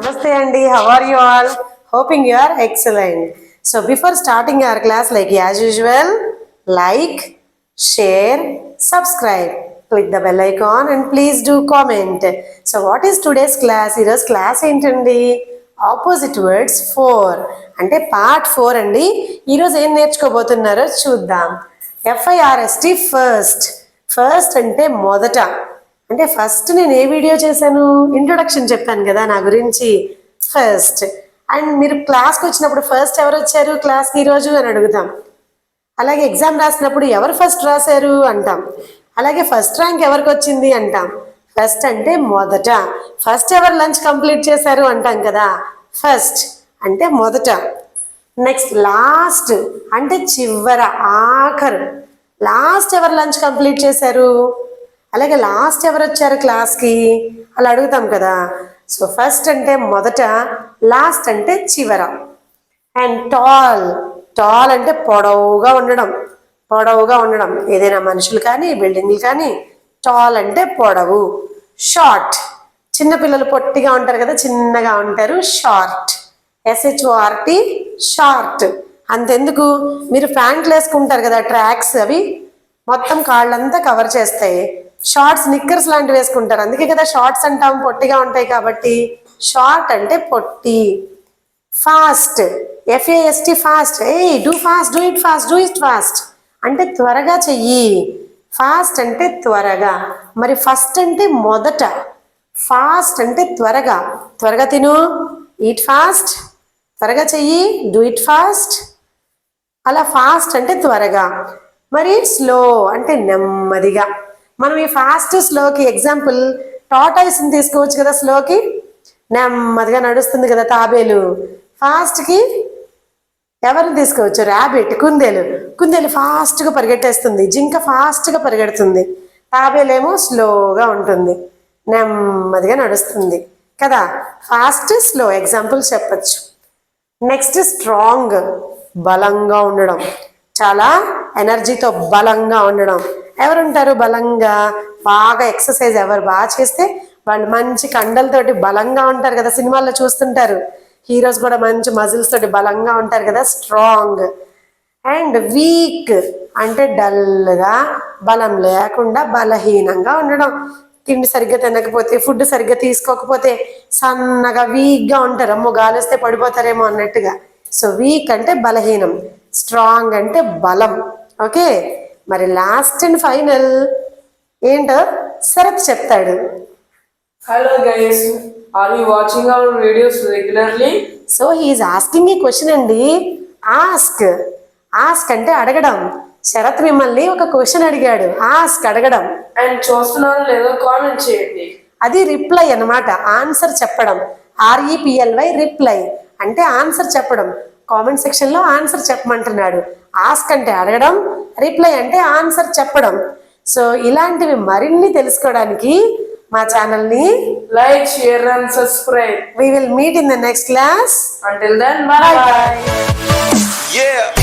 Namaste Andy, how are you all? Hoping you are excellent. So before starting our class, like as usual, like, share, subscribe, click the bell icon and please do comment. So what is today's class? Here's class ఏంటండి opposite words 4 అంటే part 4 అండి. ఈరోజు ఏం నేర్చుకోబోతున్నారో చూద్దాం. FIRST first. First అంటే మొదట. అంటే first నేను ఏ వీడియో చేశాను, ఇంట్రొడక్షన్ చెప్పాను కదా నా గురించి ఫస్ట్. అండ్ మీరు క్లాస్కి వచ్చినప్పుడు ఫస్ట్ ఎవరు వచ్చారు క్లాస్కి ఈరోజు అని అడుగుతాం. అలాగే ఎగ్జామ్ రాసినప్పుడు ఎవరు ఫస్ట్ రాశారు అంటాం. అలాగే ఫస్ట్ ర్యాంక్ ఎవరికి వచ్చింది అంటాం. ఫస్ట్ అంటే మొదట. ఫస్ట్ ఎవరు లంచ్ కంప్లీట్ చేశారు అంటాం కదా, ఫస్ట్ అంటే మొదట. నెక్స్ట్ లాస్ట్ అంటే చివర, ఆఖరు. లాస్ట్ ఎవరు లంచ్ కంప్లీట్ చేశారు, అలాగే లాస్ట్ ఎవరు వచ్చారు క్లాస్కి అలా అడుగుతాం కదా. సో ఫస్ట్ అంటే మొదట, లాస్ట్ అంటే చివర. అండ్ టాల్, టాల్ అంటే పొడవుగా ఉండడం, పొడవుగా ఉండడం. ఏదైనా మనుషులు కానీ బిల్డింగ్లు కానీ టాల్ అంటే పొడవు. షార్ట్, చిన్నపిల్లలు పొట్టిగా ఉంటారు కదా, చిన్నగా ఉంటారు, షార్ట్. SHORT short. అంతెందుకు, మీరు ప్యాంట్లు వేసుకుంటారు కదా ట్రాక్స్, అవి మొత్తం కాళ్ళంతా కవర్ చేస్తాయి. షార్ట్స్ నిక్కర్స్ లాంటివి వేసుకుంటారు, అందుకే కదా షార్ట్స్ అంటాం, పొట్టిగా ఉంటాయి కాబట్టి. షార్ట్ అంటే పొట్టి. Fast, FAST fast. Do fast, do it fast, do it fast అంటే త్వరగా చెయ్యి. ఫాస్ట్ అంటే త్వరగా. మరి ఫస్ట్ అంటే మొదట, ఫాస్ట్ అంటే త్వరగా. త్వరగా తిను, ఈట్ ఫాస్ట్. త్వరగా చెయ్యి, డూ ఇట్ ఫాస్ట్. అలా ఫాస్ట్ అంటే త్వరగా. మరి స్లో అంటే నెమ్మదిగా. మనం ఈ ఫాస్ట్ స్లోకి ఎగ్జాంపుల్ టాటాయిస్ని తీసుకోవచ్చు కదా. స్లోకి నెమ్మదిగా నడుస్తుంది కదా తాబేలు. ఫాస్ట్కి ఎవరిని తీసుకోవచ్చు, ర్యాబిట్, కుందేలు. కుందేలు ఫాస్ట్గా పరిగెట్టేస్తుంది, జింక ఫాస్ట్గా పరిగెడుతుంది. తాబేలేమో స్లోగా ఉంటుంది, నెమ్మదిగా నడుస్తుంది కదా. ఫాస్ట్, స్లో ఎగ్జాంపుల్ చెప్పచ్చు. నెక్స్ట్ స్ట్రాంగ్, బలంగా ఉండడం, చాలా ఎనర్జీతో బలంగా ఉండడం. ఎవరుంటారు బలంగా, బాగా ఎక్సర్సైజ్ ఎవరు బాగా చేస్తే వాళ్ళు మంచి కండలతోటి బలంగా ఉంటారు కదా, సినిమాల్లో చూస్తుంటారు. హీరోస్ కూడా మంచి మజిల్స్ తోటి బలంగా ఉంటారు కదా, స్ట్రాంగ్. అండ్ వీక్ అంటే డల్గా, బలం లేకుండా, బలహీనంగా ఉండడం. తిండి సరిగ్గా తినకపోతే, ఫుడ్ సరిగ్గా తీసుకోకపోతే సన్నగా వీక్గా ఉంటారు, అమ్మో గాలిస్తే పడిపోతారేమో అన్నట్టుగా. సో వీక్ అంటే బలహీనం, స్ట్రాంగ్ అంటే బలం. ఓకే, మరి లాస్ట్ అండ్ ఫైనల్ ఏంటో శరత్ చెప్తాడు. Hello guys, are you watching our videos regularly? So he is asking a question అండి. ఆస్క్, ఆస్క్ అంటే అడగడం. శరత్ మిమ్మల్ని ఒక క్వశ్చన్ అడిగాడు, ఆస్క్ అడగడం. అండ్ చూస్తున్నారో లేదో కామెంట్ చేయండి. అది రిప్లై అన్నమాట, ఆన్సర్ చెప్పడం. REPLY రిప్లై అంటే ఆన్సర్ చెప్పడం. కామెంట్ సెక్షన్లో ఆన్సర్ చెప్పమంటున్నాడు. ఆస్క్ అంటే అడగడం, రిప్లై అంటే ఆన్సర్ చెప్పడం. సో ఇలాంటివి మరిన్ని తెలుసుకోవడానికి మా ఛానల్ని like, share and subscribe. We will meet in the next class. Until then, bye bye. Yeah.